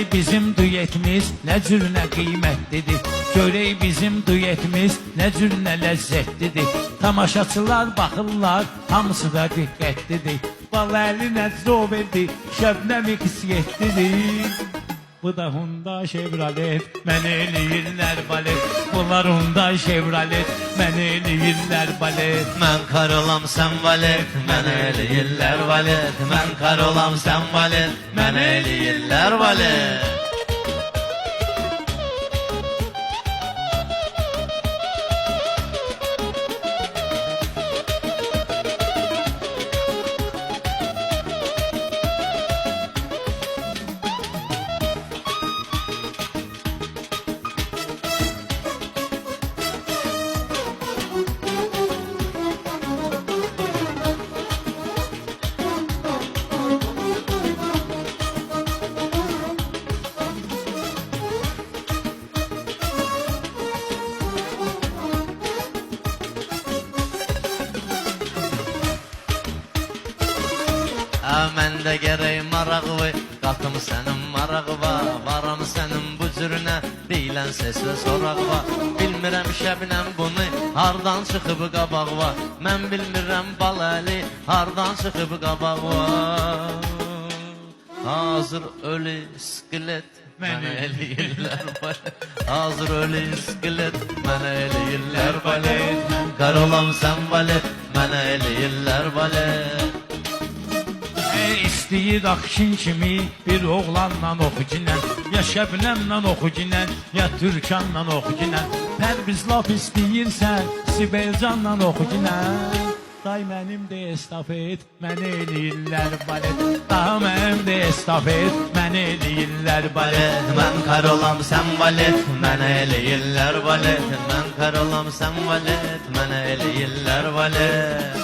görək bizim düetimiz nə cür nə qiymətlidir. Görək bizim düetimiz nə cür nə ləzzətlidir. Tamaşaçılar baxırlar, hamısı da diqqətlidir. Vallahi nə zoverdi, Şəbnəm X7'dir. Bu da Honda Chevrolet, mən eləyirlər balet. Bunlar Honda Chevrolet, mən eləyirlər balet. Mən kar olam sən valet, mən eləyirlər valet. Mən kar olam sən valet, mən eləyirlər valet. Məndə gərək maraq və qatım sənin maraq var. Varam sənin bu cürünə deyilən səs və soraq var. Bilmirəm Şəbnəm bunu hardan çıxıb qabaq var. Mən bilmirəm Balalı hardan çıxıb qabaq var. Hazır ölü iskelet mənə eləyirlər balet. Hazır ölü iskelet mənə eləyirlər balet. Kar olam sən valet, mənə eləyirlər balet. İstəyir Akşin kimi bir oğlanla oxucinən. Ya Şəbnəmlə oxucinən, ya Türkanla oxucinən. Pərviz laf istəyirsən, Sibelcanla oxucinən. Day mənim də estafet, mənə eləyirlər balet. Daha mənim də estafet, mənə eləyirlər balet. Mən kar olam sən valet, mənə eləyirlər valet. Mən kar olam sən valet, mənə eləyirlər valet.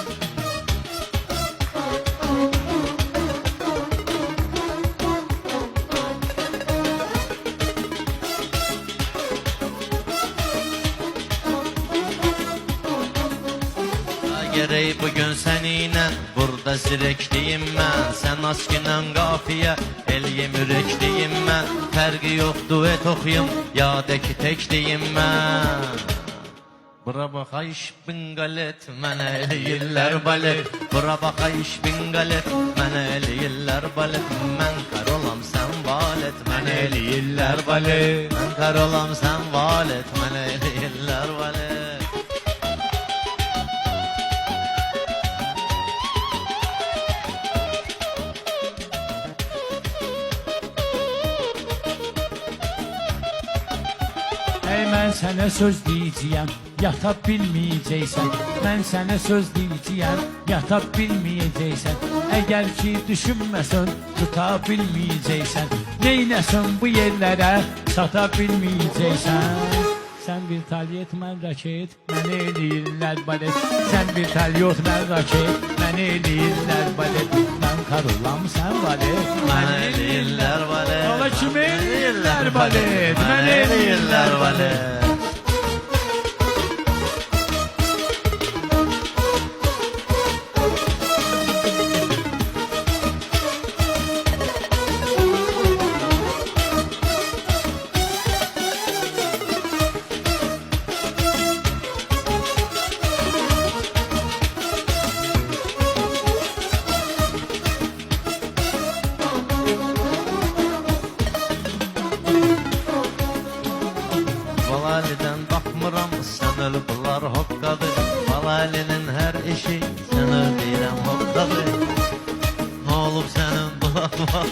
Gerey bugün seninle burada zirekliyim mən. Sen askinen qafiyə, eliyim ürekliyim mən. Fərqi yok duet oxuyum, ya de ki tekliyim mən. Bura baxa iş bin galet, mənə eləyirlər balet. Bura baxa iş bin galet, mənə eləyirlər balet. Mən kar olam sən valet, mənə eləyirlər balet. Mən kar olam sən valet, mənə eləyirlər balet. Mən sənə söz deyəcəyəm, yata bilməyəcəksən. Mən sənə söz deyəcəyəm, yata bilməyəcəksən. Əgər ki düşünməsən, tuta bilməyəcəksən. Neynəsən bu yerlərə, çata bilməyəcəksən. Sən bir talyet, mən raket, mənə eləyirlər balet. Sən bir talyot, mən raket, mənə eləyirlər balet. Mən karulam, sən balet, mənə eləyirlər balet. Ola kimi eləyirlər balet, mənə eləyirlər balet. Balaliden bakmıram, sen öl bunlar hokkadı. Balalinin her işi, sen öl deyirəm hokkadı. Ne olub senin bulatma?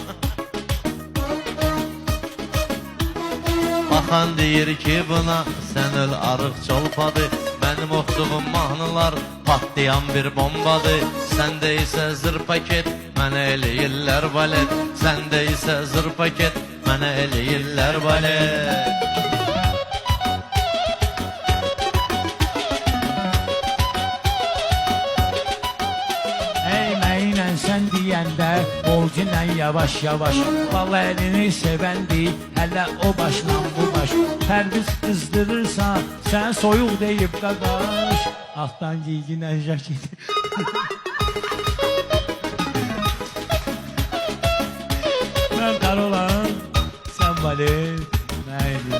Bakan deyir ki buna, sen öl arıq çolpadı. Benim oxuduğum mahnılar patlayan bir bombadı. Sende ise zır paket, mənə eləyirlər balet. Sende ise zır paket, mənə eləyirlər balet. Sen diyende orijinal yavaş yavaş. Vallahi elini sevendi, hele o başla bu baş. Pərviz kızdırırsa sen soyuq deyip qaqaş. Alttan giyginən jaket. Ben kar olan, sen etməli.